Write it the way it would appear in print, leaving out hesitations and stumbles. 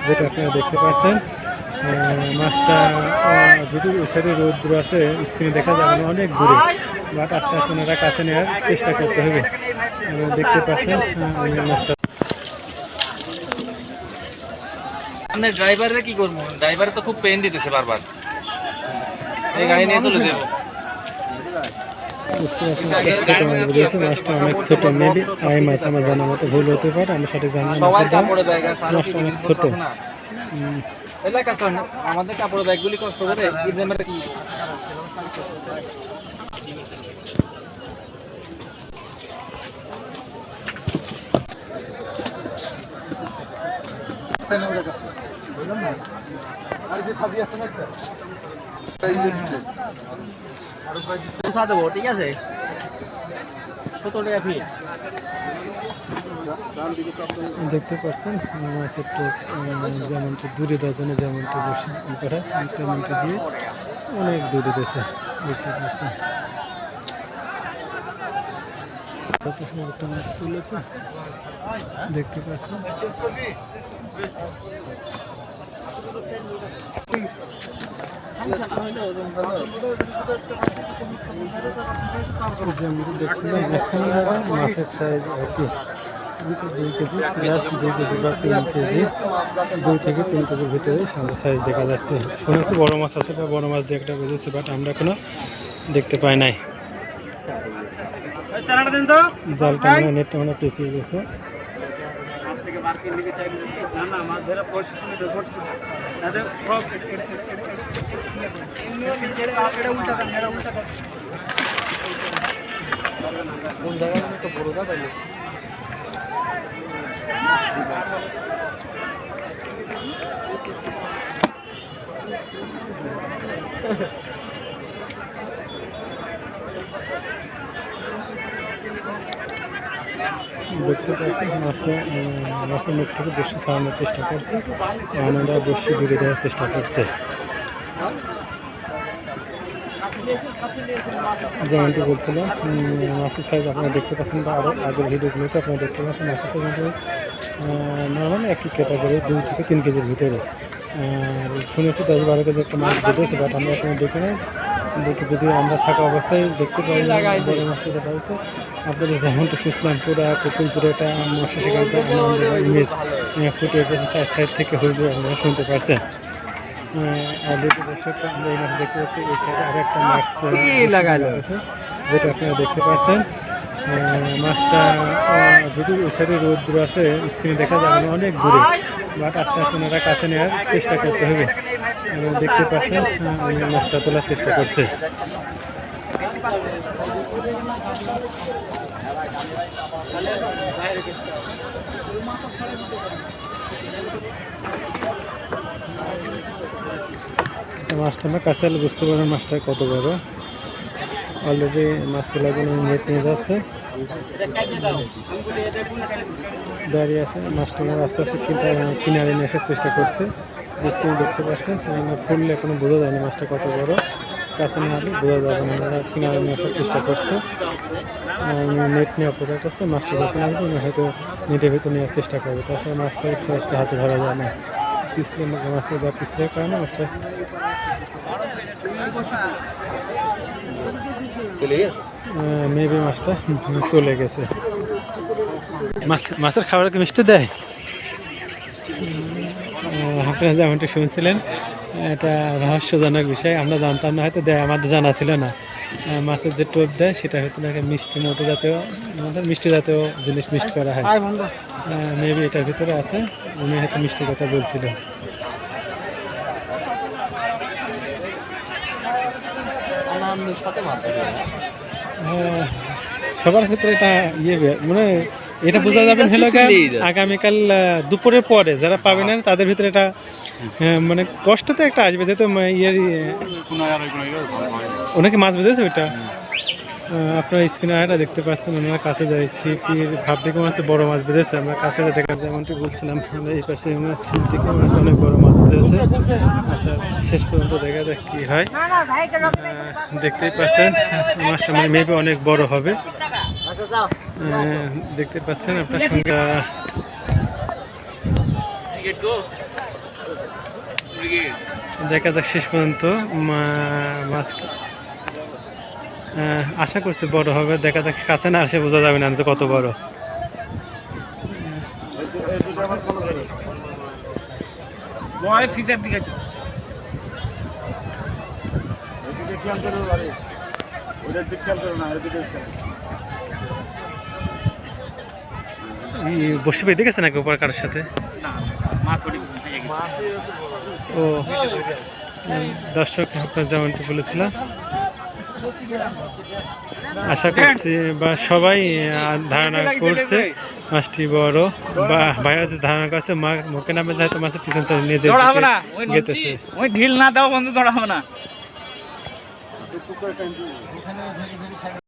যেটা আপনারা দেখতে পাচ্ছেন মাছটা যদি ওই সাইডে রোদ্র আছে স্ক্রিনে দেখা যাবে না, অনেক দূরে, বাট আস্তে আস্তে ওনারা কাছে নেওয়ার চেষ্টা করতে হবে। দেখতে পাচ্ছেন মাছটা। ড্রাইভারে কি করবো, ড্রাইভার তো খুব পেন দিতেছে বারবার, এই গাড়ি নিয়ে চলে দেবো। মাছটা অনেক ছোট, মেবি আই মাছ, আমার জানার মতো ভুল হতে পারে, আমি সঠিক জানি না। মাছটা অনেক ছোট। আমাদের কাপড়ের ব্যাগগুলি কষ্ট করে ঠিক আছে। দেখতে পাচ্ছেন মাছের টোপ যেমনটি দূরে দেওয়ার জন্য যেমনটি বসে করা তেমনটি দিয়ে অনেক দূরে দিয়েছে। দেখতে পাচ্ছেন কত সুন্দর একটা মাছ তুলেছে, দেখতে পাচ্ছেন। দেখছিলাম ম্যাক্সিমাম জায়গায় মাছের সাইজ আর কি 2 কেজি প্লাস 2 কেজি বা 3 কেজি, 2 থেকে 3 কেজির ভিতরে সাইজ দেখা যাচ্ছে। শুনেছি বড় মাছ আছে বা বড় মাছ দিয়ে একটা বেজেছে, বাট আমরা এখনো দেখতে পাই নাই। জালটা মানে নেটটা মানে পিছিয়ে গেছে। কোন জায়গায় একটা বড় গা পাইলো। দেখতে পাচ্ছেন মাছটা মাছের মুখ থেকে বসি ছাড়ানোর চেষ্টা করছে, আমরা বসি দূরে দেওয়ার চেষ্টা করছে। যেমনটি বলছিলাম মাছের সাইজ আপনারা দেখতে পাচ্ছেন, বা আরও আগের ভিডিওগুলোতে আপনারা দেখতে পাচ্ছেন মাছের সাইজ কিন্তু নর্মালি একই ক্যাটাগরি 2 থেকে 3 কেজির ভিতরে। শুনেছি 10-12 কেজি একটা মাছ বেঁধেছে, বাট আমরা এখনো দেখি নাই। দেখি যদি আমরা থাকা অবস্থায় দেখতে পাই বড় মাছের দেখা হচ্ছে। আপনাদের যেমনটা শুনছিলাম পুরা কুকুর জুড়ে একটা মৎস্য শিকারীতে আনন্দ বা ইমেজ ফুটে উঠেছে সাইড থেকে হইবে, আপনারা শুনতে পারছেন। অলরেডি দর্শক আমরা এই মাছ দেখতে দেখতে এই সাইডে আরও একটা মাছ লাগাইছে, যেটা আপনারা দেখতে পাচ্ছেন। মাছটা যদি ওই সাইডে রোদ্র আছে স্ক্রিনে দেখা যাবে না, অনেক দূরে, বাট আস্তে আস্তে ওনারা কাছে নেওয়ার চেষ্টা করতে হবে। দেখতে পাচ্ছেন মাছটা তোলার চেষ্টা করছে। মাছটা আমরা কাছে বুঝতে পারবেন মাছটা কত বড়। অলরেডি মাছ তোলার জন্য নেট নিয়ে যাচ্ছে, দাঁড়িয়ে আছে। মাছটা আস্তে আস্তে কিনারে নিয়ে আসার চেষ্টা করছে। স্ক্রিনে দেখতে পাচ্ছেন ফুললে এখনো বোঝা যায়নি মাছটা কত বড়, কাছে নিয়ে আসলে বোঝা যাবে না। ওনারা কিনারে নিয়ে আসার চেষ্টা করছে, নেট নিয়ে অপেক্ষা করছে। মাছটা যখন আসবে উনি হয়তো নেটের ভিতরে নেওয়ার চেষ্টা করবে, তাছাড়া মাছটা সরাসরি হাতে ধরা যায় না। পিছলে মাছের বা পিছলের কারণে মাছটা মেবি মাছটা চলে গেছে। মাছের খাবার কি মিষ্টি দেয়? আপনারা যেমনটা শুনছিলেন এটা রহস্যজনক বিষয়, আমরা জানতাম না, হয়তো দেয়, আমাদের জানা ছিল না। মাছের যে টোপ দেয় সেটা হয়তো নাকি মিষ্টি মতো জাতীয়, আমাদের মিষ্টি জাতীয় জিনিস মিক্সড করা হয়। মেবি এটার ভিতরে আছে, উনি হয়তো মিষ্টির কথা বলছিল। সবার ক্ষেত্রে এটা মানে এটা বোঝা যাবেন হলো আগামীকাল দুপুরের পরে যারা পাবে না তাদের ভিতরে এটা মানে কষ্ট তো একটা আসবে, যেহেতু ইয়ের অনেকে মাছ বেঁধেছে ওইটা আপনারা স্ক্রিনে আয়টা দেখতে পাচ্ছেন, আমরা কাছে যাই সিপির ভাব দেখে মনে হচ্ছে বড় মাছ বেঁধেছে। আমরা কাছে দেখা যেমনটি বলছিলাম, আমরা এই পাশে সিপ থেকে মনে হচ্ছে অনেক বড় মাছ বেঁধেছে। আচ্ছা, শেষ পর্যন্ত দেখা যাক কি হয়। দেখতেই পাচ্ছেন মাছটা মানে মেবি অনেক বড় হবে। দেখতে পাচ্ছেন আপনার সঙ্গে দেখা যাক শেষ পর্যন্ত মাছ আশা করছি বড় হবে। দেখা যাক, কাছে না আসে বোঝা যাবে না তো কত বড়। বসে বেঁধে গেছে নাকি উপর কারোর সাথে? ও দর্শক, আপনার যেমনটি বলেছিলাম, আশা করছি বা সবাই ধারণা করছে মাছটি বড়, বা ভাইরা যে ধারণা করছে মুখে নামে যাইতো মাছের পিছন চালিয়ে নিয়ে যেতেছে। ঢিল না দাও বন্ধু, ধরা হবে না।